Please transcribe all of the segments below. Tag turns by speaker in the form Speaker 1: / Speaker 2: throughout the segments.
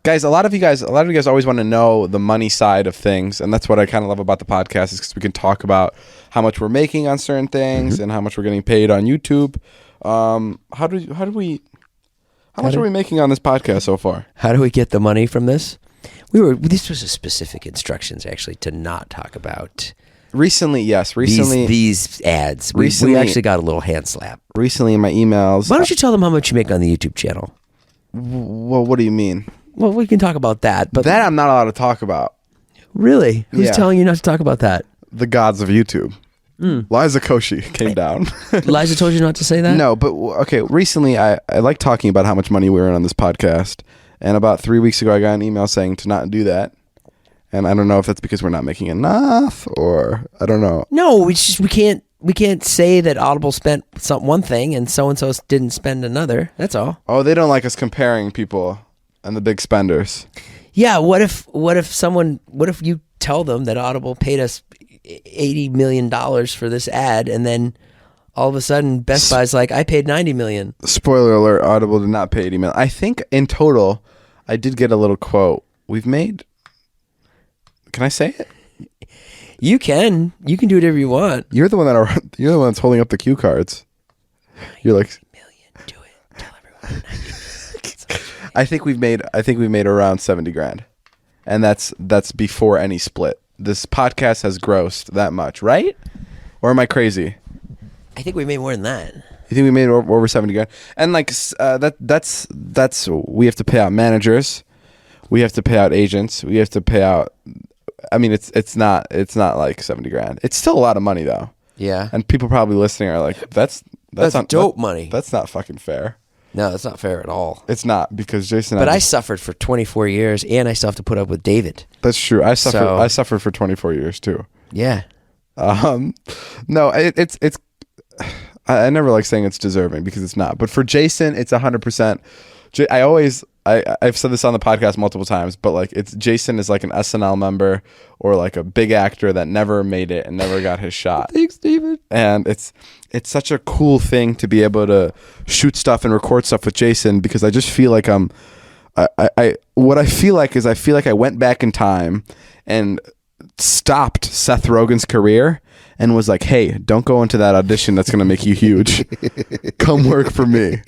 Speaker 1: guys, a lot of you guys always want to know the money side of things, and that's what I kind of love about the podcast is because we can talk about how much we're making on certain things and how much we're getting paid on YouTube. How much are we making on this podcast so far?
Speaker 2: How do we get the money from this? This was a specific instructions actually to not talk about
Speaker 1: recently.
Speaker 2: These ads. We actually got a little hand slap
Speaker 1: recently in my emails.
Speaker 2: Why don't you tell them how much you make on the YouTube channel?
Speaker 1: Well, what do you mean?
Speaker 2: Well, we can talk about that, but
Speaker 1: that I'm not allowed to talk about.
Speaker 2: Really? Who's telling you not to talk about that?
Speaker 1: The gods of YouTube. Liza Koshy came down.
Speaker 2: Liza told you not to say that?
Speaker 1: No, but okay. Recently, I like talking about how much money we earn on this podcast. And about 3 weeks ago, I got an email saying to not do that. And I don't know if that's because we're not making enough or I don't know.
Speaker 2: No, it's just we can't say that Audible spent one thing and so didn't spend another. That's all.
Speaker 1: Oh, they don't like us comparing people and the big spenders.
Speaker 2: Yeah, what if you tell them that Audible paid us $80 million for this ad and then all of a sudden Best Buy's like, I paid $90 million.
Speaker 1: Spoiler alert, Audible did not pay $80 million. I think in total, I did get a little quote. We've made, can I say it?
Speaker 2: You can do whatever you want.
Speaker 1: You're the one that's holding up the cue cards. You're like, $90
Speaker 2: million, do it. Tell everyone.
Speaker 1: I think we've made around 70 grand. And that's before any split. This podcast has grossed that much, right? Or am I crazy?
Speaker 2: I think we made more than that.
Speaker 1: You think we made over 70 grand? And like that's we have to pay out managers, we have to pay out agents, we have to pay out. I mean, it's not like 70 grand. It's still a lot of money though.
Speaker 2: Yeah.
Speaker 1: And people probably listening are like, that's not
Speaker 2: dope money.
Speaker 1: That's not fucking fair.
Speaker 2: No, that's not fair at all.
Speaker 1: It's not because Jason.
Speaker 2: But I suffered for 24 years, and I still have to put up with David.
Speaker 1: That's true. I suffered for 24 years too.
Speaker 2: Yeah.
Speaker 1: No, it's. I never like saying it's deserving because it's not. But for Jason, it's 100%. I've said this on the podcast multiple times, but like Jason is like an SNL member or like a big actor that never made it and never got his shot.
Speaker 2: Thanks, David.
Speaker 1: And it's such a cool thing to be able to shoot stuff and record stuff with Jason because I just feel like what I feel like is I went back in time and stopped Seth Rogen's career and was like, hey, don't go into that audition that's going to make you huge. Come work for me.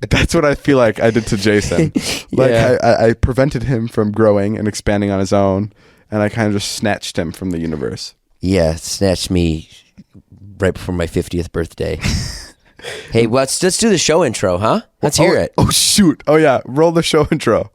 Speaker 1: That's what I feel like I did to Jason. Like I prevented him from growing and expanding on his own, and I kind of just snatched him from the universe.
Speaker 2: Yeah, snatched me right before my 50th birthday. Hey, let's do the show intro, huh? Let's hear it.
Speaker 1: Oh, shoot. Oh, yeah. Roll the show intro.